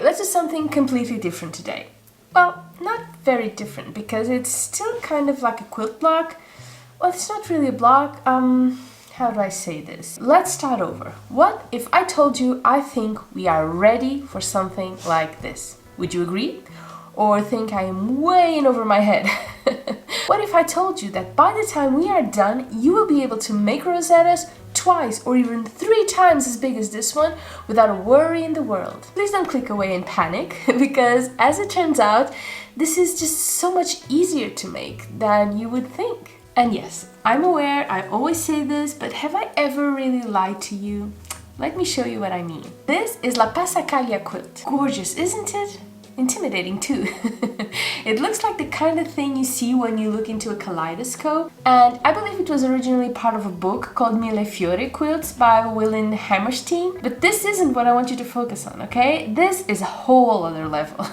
let's do something completely different today. Well, not very different because it's still kind of like a quilt block. Well, it's not really a block. How do I say this? Let's start over. What if I told you I think we are ready for something like this? Would you agree? Or think I am way in over my head? What if I told you that by the time we are done, you will be able to make Rosettas twice or even 3 times as big as this one without a worry in the world? Please don't click away and panic, because as it turns out, this is just so much easier to make than you would think. And yes, I'm aware I always say this, but have I ever really lied to you? Let me show you what I mean. This is La Passacaglia Quilt. Gorgeous, isn't it? Intimidating too. It looks like the kind of thing you see when you look into a kaleidoscope, and I believe it was originally part of a book called Mille Fiori Quilts by Willin Hammerstein, but this isn't what I want you to focus on, okay? This is a whole other level.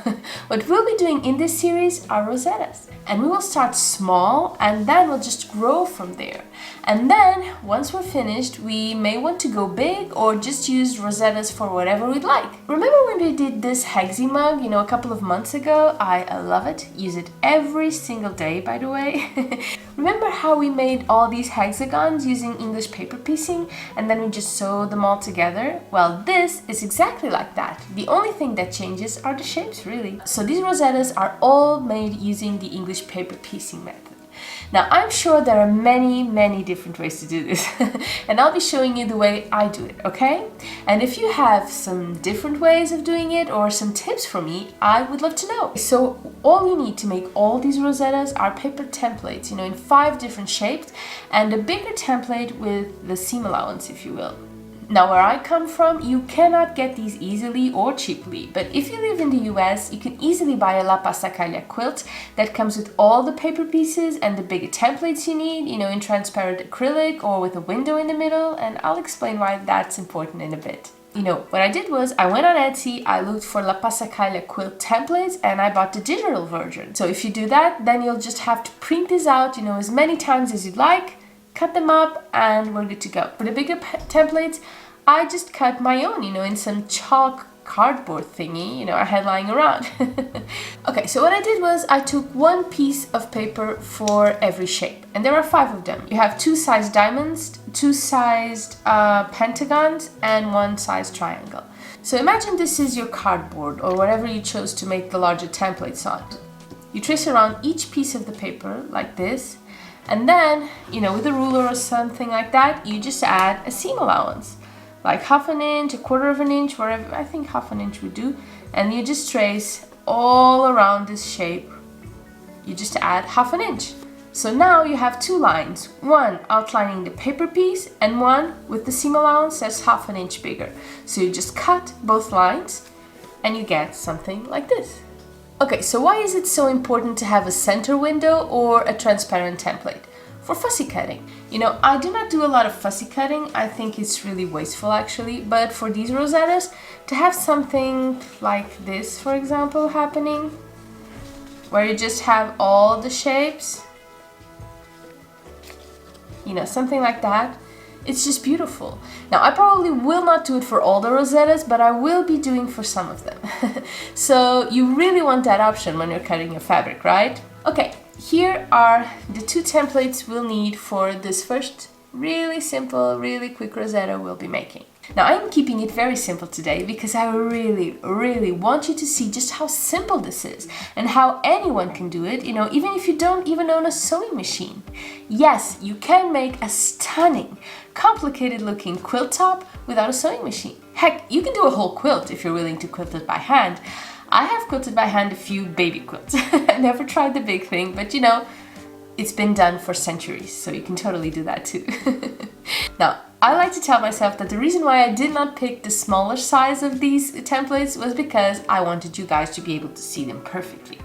What we'll be doing in this series are Rosettas, and we will start small and then we'll just grow from there. And then, once we're finished, we may want to go big or just use Rosettas for whatever we'd like. Remember when we did this Hexie mug, a couple of months ago? I love it. Use it every single day, by the way. Remember how we made all these hexagons using English paper piecing and then we just sewed them all together? Well, this is exactly like that. The only thing that changes are the shapes, really. So these Rosettas are all made using the English paper piecing method. Now, I'm sure there are many different ways to do this, and I'll be showing you the way I do it, okay? And if you have some different ways of doing it or some tips for me, I would love to know. So all you need to make all these Rosettas are paper templates, in 5 different shapes, and a bigger template with the seam allowance, if you will. Now, where I come from, you cannot get these easily or cheaply, but if you live in the US, you can easily buy a La Passacaglia quilt that comes with all the paper pieces and the bigger templates you need, in transparent acrylic or with a window in the middle, and I'll explain why that's important in a bit. What I did was I went on Etsy, I looked for La Passacaglia Quilt templates, and I bought the digital version. So if you do that, then you'll just have to print this out, as many times as you'd like, cut them up, and we're good to go. For the bigger templates, I just cut my own, in some chalk cardboard thingy, I had lying around. Okay, so what I did was I took 1 piece of paper for every shape, and there are 5 of them. You have 2 sized diamonds, 2 sized pentagons, and 1 sized triangle. So imagine this is your cardboard or whatever you chose to make the larger templates on. You trace around each piece of the paper like this, and then, with a ruler or something like that, you just add a seam allowance. Like 1/2 inch, 1/4 inch, wherever, I think 1/2 inch would do. And you just trace all around this shape. You just add 1/2 inch. So now you have 2 lines, one outlining the paper piece and one with the seam allowance that's 1/2 inch bigger. So you just cut both lines and you get something like this. Okay, so why is it so important to have a center window or a transparent template? For fussy cutting. I do not do a lot of fussy cutting. I think it's really wasteful actually, but for these Rosettas, to have something like this, for example, happening, where you just have all the shapes, something like that, it's just beautiful. Now, I probably will not do it for all the Rosettas, but I will be doing for some of them. So you really want that option when you're cutting your fabric, right? Okay. Here are the 2 templates we'll need for this first really simple, really quick Rosetta we'll be making. Now, I'm keeping it very simple today because I really want you to see just how simple this is and how anyone can do it, even if you don't even own a sewing machine. Yes, you can make a stunning, complicated looking quilt top without a sewing machine. Heck, you can do a whole quilt if you're willing to quilt it by hand. I have quilted by hand a few baby quilts. I never tried the big thing, but it's been done for centuries, so you can totally do that too. Now, I like to tell myself that the reason why I did not pick the smaller size of these templates was because I wanted you guys to be able to see them perfectly.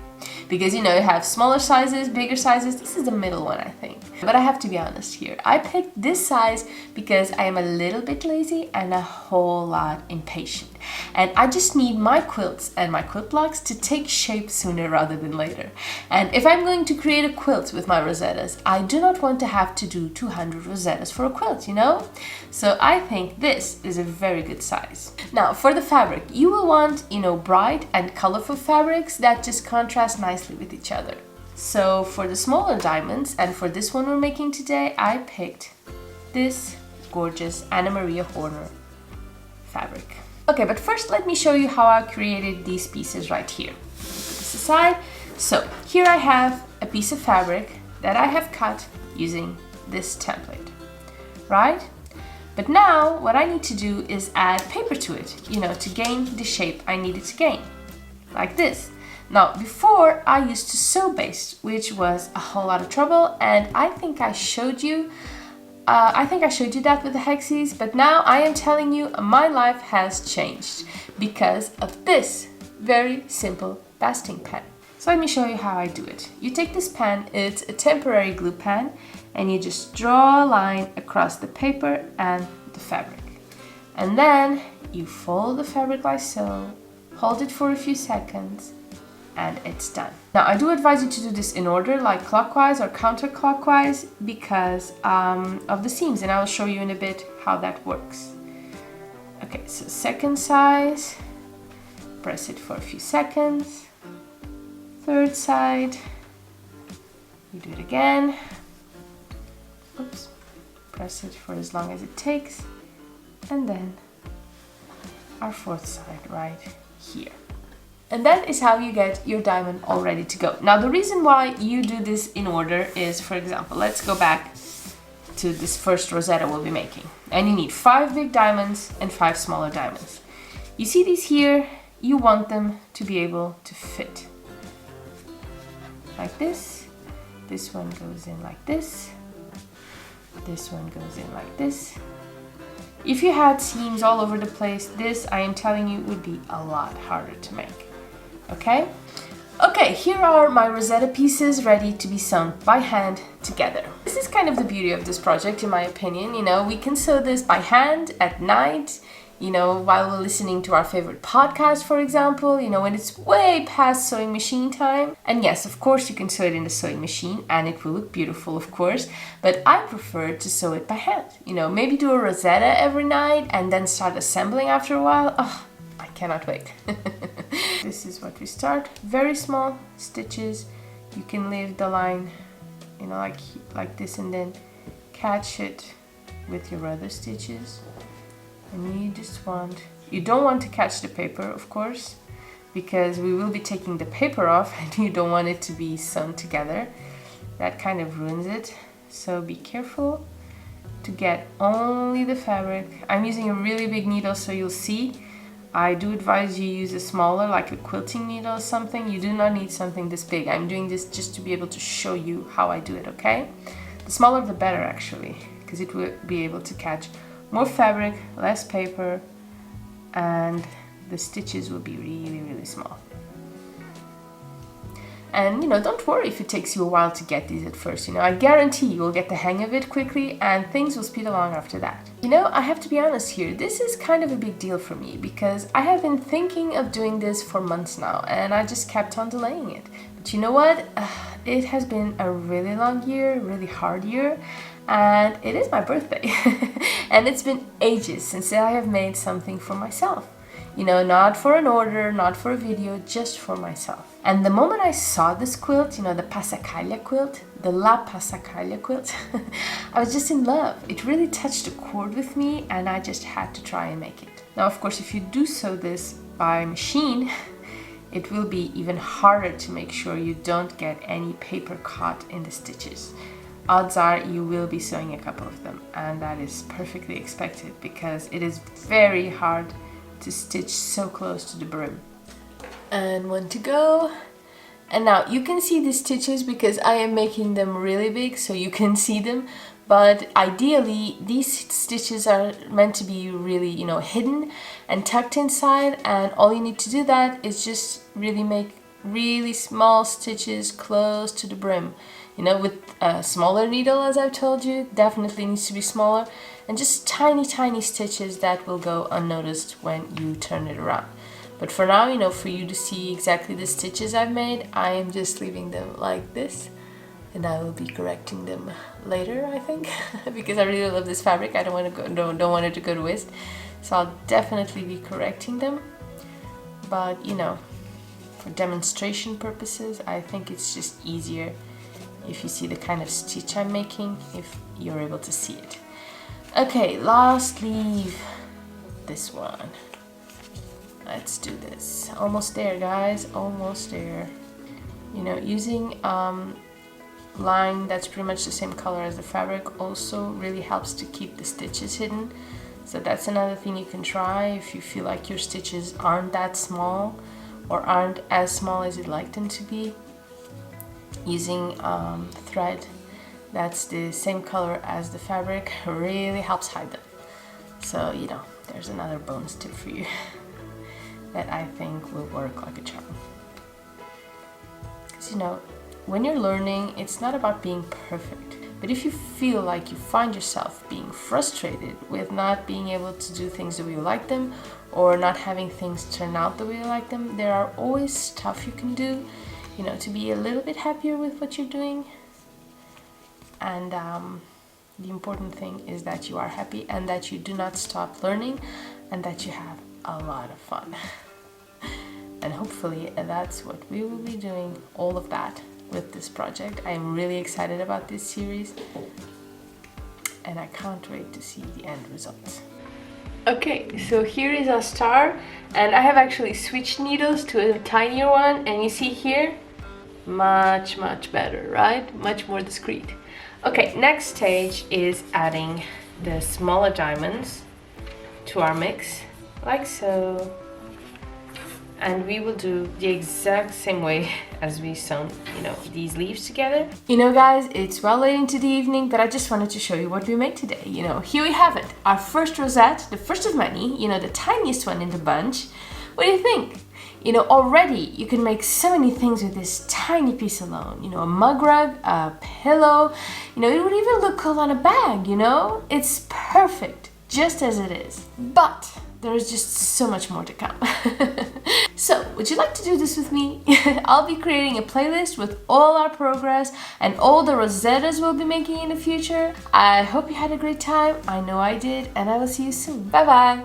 Because you have smaller sizes, bigger sizes, this is the middle one, I think. But I have to be honest here. I picked this size because I am a little bit lazy and a whole lot impatient. And I just need my quilts and my quilt blocks to take shape sooner rather than later. And if I'm going to create a quilt with my Rosettas, I do not want to have to do 200 Rosettas for a quilt, you know? So I think this is a very good size. Now for the fabric, you will want, bright and colorful fabrics that just contrast nicely with each other. So for the smaller diamonds, and for this one we're making today, I picked this gorgeous Anna Maria Horner fabric. Okay, but first let me show you how I created these pieces right here. Put this aside. So here I have a piece of fabric that I have cut using this template, right? But now what I need to do is add paper to it, to gain the shape I needed to gain, like this. Now, before I used to sew baste, which was a whole lot of trouble, and I think I showed you that with the hexes, but now I am telling you my life has changed because of this very simple basting pen. So let me show you how I do it. You take this pen, it's a temporary glue pen, and you just draw a line across the paper and the fabric. And then you fold the fabric like so, hold it for a few seconds, and it's done. Now I do advise you to do this in order, like clockwise or counterclockwise, because of the seams, and I will show you in a bit how that works. Okay, so second size, press it for a few seconds. Third side, you do it again. Oops, press it for as long as it takes, and then our fourth side right here. And that is how you get your diamond all ready to go. Now the reason why you do this in order is, for example, let's go back to this first Rosetta we'll be making. And you need 5 big diamonds and 5 smaller diamonds. You see these here? You want them to be able to fit. Like this. This one goes in like this. This one goes in like this. If you had seams all over the place, this, I am telling you, would be a lot harder to make. Okay? Okay, here are my Rosetta pieces ready to be sewn by hand together. This is kind of the beauty of this project, in my opinion. We can sew this by hand at night, while we're listening to our favorite podcast, for example, when it's way past sewing machine time. And yes, of course, you can sew it in the sewing machine and it will look beautiful, of course, but I prefer to sew it by hand. Maybe do a Rosetta every night and then start assembling after a while. Oh, I cannot wait. This is what we start. Very small stitches. You can leave the line, like this, and then catch it with your other stitches. And you don't want to catch the paper, of course, because we will be taking the paper off and you don't want it to be sewn together. That kind of ruins it. So be careful to get only the fabric. I'm using a really big needle, so you'll see. I do advise you use a smaller, like a quilting needle or something. You do not need something this big. I'm doing this just to be able to show you how I do it, okay? The smaller the better, actually, because it will be able to catch more fabric, less paper, and the stitches will be really, really small. And don't worry if it takes you a while to get these at first. I guarantee you will get the hang of it quickly and things will speed along after that. I have to be honest here, this is kind of a big deal for me because I have been thinking of doing this for months now and I just kept on delaying it. But you know what? It has been a really long year, really hard year, and it is my birthday. And it's been ages since I have made something for myself. Not for an order, not for a video, just for myself. And the moment I saw this quilt, the Passacaglia Quilt, the La Passacaglia Quilt, I was just in love. It really touched a chord with me and I just had to try and make it. Now, of course, if you do sew this by machine, it will be even harder to make sure you don't get any paper caught in the stitches. Odds are you will be sewing a couple of them, and that is perfectly expected because it is very hard to stitch so close to the brim. And one to go. And now you can see the stitches because I am making them really big so you can see them, but ideally these stitches are meant to be really, hidden and tucked inside, and all you need to do that is just really make really small stitches close to the brim. You know, with a smaller needle, as I've told you, definitely needs to be smaller, and just tiny stitches that will go unnoticed when you turn it around. But for now, you know, for you to see exactly the stitches I've made, I am just leaving them like this, and I will be correcting them later, I think, because I really love this fabric. I don't want it to go to waste, so I'll definitely be correcting them. But you know, for demonstration purposes, I think it's just easier if you see the kind of stitch I'm making, if you're able to see it. Okay, last sleeve, this one. Let's do this. Almost there, guys, almost there. You know, using line that's pretty much the same color as the fabric also really helps to keep the stitches hidden. So that's another thing you can try if you feel like your stitches aren't that small or aren't as small as you'd like them to be. Using thread that's the same color as the fabric really helps hide them. So, you know, there's another bonus tip for you that I think will work like a charm. Because, you know, when you're learning, it's not about being perfect. But if you feel like you find yourself being frustrated with not being able to do things the way you like them, or not having things turn out the way you like them, there are always stuff you can do, you know, to be a little bit happier with what you're doing. And the important thing is that you are happy and that you do not stop learning and that you have a lot of fun. And hopefully that's what we will be doing, all of that, with this project. I'm really excited about this series and I can't wait to see the end results. Okay, so here is our star, and I have actually switched needles to a tinier one, and you see here, much better, right? Much more discreet. Okay, next stage is adding the smaller diamonds to our mix, like so. And we will do the exact same way as we sewn, you know, these leaves together. You know, guys, it's well late into the evening, but I just wanted to show you what we made today. You know, here we have it, our first rosette, the first of many, you know, the tiniest one in the bunch. What do you think? You know, already you can make so many things with this tiny piece alone. You know, a mug rug, a pillow, you know, it would even look cool on a bag, you know? It's perfect, just as it is. But there is just so much more to come. So, would you like to do this with me? I'll be creating a playlist with all our progress and all the Rosettas we'll be making in the future. I hope you had a great time. I know I did, and I will see you soon. Bye bye!